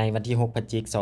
ในวันที่ 6 พฤศจิกายน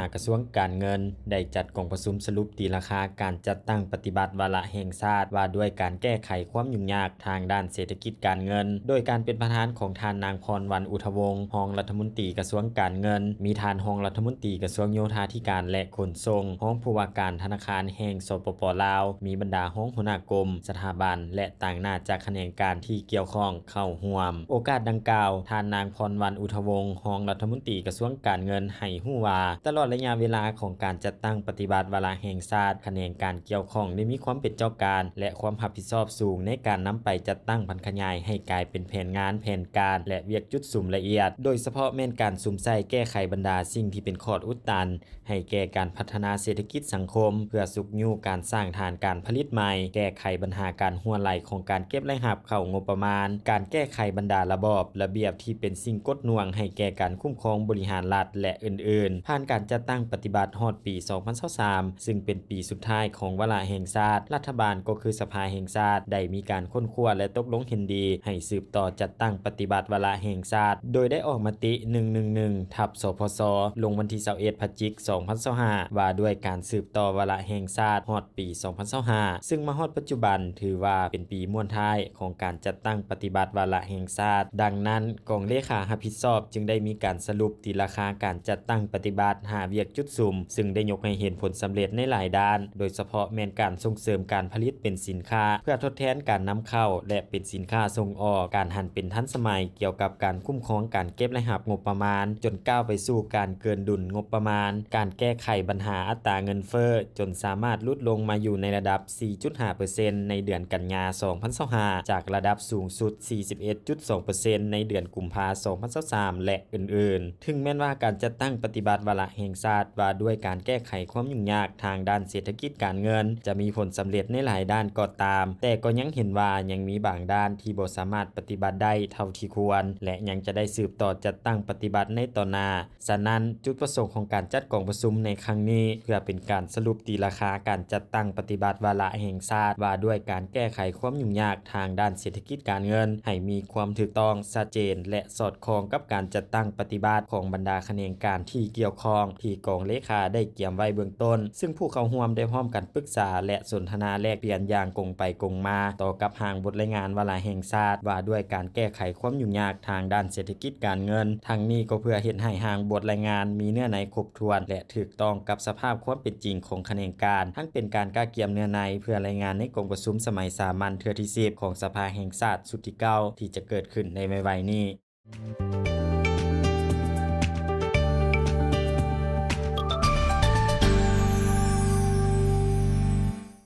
2025 กระทรวงการเงินได้จัดกองประชุมสรุปตีราคาการจัดตั้งปฏิบัติวาระแห่งชาติว่าด้วยการแก้ไขความยุ่งยากทางด้านเศรษฐกิจการเงินโดยการเป็นประธานของท่านนางพรวรรณอุทวงศ์รองรัฐมนตรีกระทรวงการเงินมีท่านรองรัฐมนตรีกระทรวงโยธาธิการและขนส่งรองผู้ว่าการธนาคารแห่งสปป.ลาวมีบรรดารองหัวหน้ากรมสถาบันและต่างหน้าจากแขนงการที่เกี่ยวข้องเข้าร่วมโอกาสดังกล่าวท่านนางพรวรรณอุทวงศ์รองรัฐมนตรีกระทรวงการเงินให้ฮู้ว่าตลอดระยะเวลาของการจัดตั้งปฏิบัติวาระแห่งชาติแขนงการเกี่ยวข้องได้มีความเป็นเจ้าการและความรับผิดชอบสูงในการนำไปจัดตั้งพันขยายให้กลายเป็นแผนงานแผนการและเวียกจุดสุ่มละเอียดโดยเฉพาะแม่นการสุ่มใส่แก้ไขบรรดาสิ่งที่เป็นข้ออุดตันให้แก่การพัฒนาเศรษฐกิจสังคมเพื่อสุกยู่การสร้างฐานการผลิตใหม่แก้ไขปัญหาการหัวไหลของการเก็บและหับเข้างบประมาณการแก้ไขบรรดาระบอบระเบียบที่เป็นสิ่งกดหน่วงให้แก่การคุ้มครองบริหารรัฐและอื่นๆผ่านการจัดตั้งปฏิบัติฮอดปี 2023 ซึ่งเป็นปีสุดท้ายของวาระแห่งชาติรัฐบาลก็คือสภาแห่งชาติได้มีการค้นคว้าและตกลงเห็นดีให้สืบต่อจัดตั้งปฏิบัติวาระแห่งชาติโดยได้ออกมติ 111/สพสลงวันที่ 21 พฤศจิกายน 2025 ว่าด้วยการสืบต่อวาระแห่งชาติฮอดปี 2025 ซึ่งมาฮอดปัจจุบันถือว่าเป็นปีม่วนท้ายของการจัดตั้งปฏิบัติวาระแห่งชาติดังนั้นกองเลขารับผิดชอบจึงได้มีการสรุปตีราคาการจัดตั้งปฏิบัติหาเวียกจุดสุ่มซึ่งได้ยกให้เห็นผลสำเร็จในหลายด้านโดยเฉพาะแม่นการส่งเสริมการผลิตเป็นสินค้าเพื่อทดแทนการนำเข้าและเป็นสินค้าส่งออกการหันเป็นทันสมัยเกี่ยวกับการคุ้มครองการเก็บและหับงบประมาณจนก้าวไปสู่การเกินดุลงบประมาณการแก้ไขปัญหาอัตราเงินเฟ้อจนสามารถลดลงมาอยู่ในระดับ 4.5% ในเดือนกันยายน 2025 จากระดับสูงสุด 41.2% ในเดือนกุมภาพันธ์ 2023 และอื่นๆถึงแม้ว่าการจัดตั้งปฏิบัติวาระแห่งชาติว่าด้วยการแก้ไขความยุ่งยากทางด้านเศรษฐกิจการเงินจะมีผลสำเร็จในหลายด้านก็ตามแต่ก็ยังเห็นว่ายังมีบางด้านที่บ่สามารถปฏิบัติได้เท่าที่ควรและยังจะได้สืบต่อจัดตั้งปฏิบัติในต่อหน้าฉะนั้นจุดประสงค์ของการจัดกองประชุมในครั้งนี้เพื่อเป็นการสรุปตีราคาการจัดตั้งปฏิบัติวาระแห่งชาติว่าด้วยการแก้ไขความยุ่งยากทางด้านเศรษฐกิจการเงินให้มีความถูกต้องชัดเจนและสอดคล้องกับการจัดตั้งปฏิบัติของบรรดาแขนงการที่เกี่ยวข้องที่กองเลขาได้เตรียมไว้เบื้องต้นซึ่งผู้เข้าร่วมได้พร้อมกันปรึกษาและสนทนาแลกเปลี่ยนอย่างกงไปกงมาต่อกับร่างบทรายงานวาระแห่งชาติว่าด้วยการแก้ไขความยุ่งยากทางด้านเศรษฐกิจการเงินทั้งนี้ก็เพื่อเฮ็ดให้ร่างบทรายงานมีเนื้อในครบถ้วนและถูกต้องกับสภาพความเป็นจริงของแขนงการทั้งเป็นการกล้าเกี่ยมเนื้อในเพื่อรายงานในกองประชุมสมัยสามัญเทื่อที่ 10ของสภาแห่งชาติสุดที่ 9ที่จะเกิดขึ้นในไวๆนี้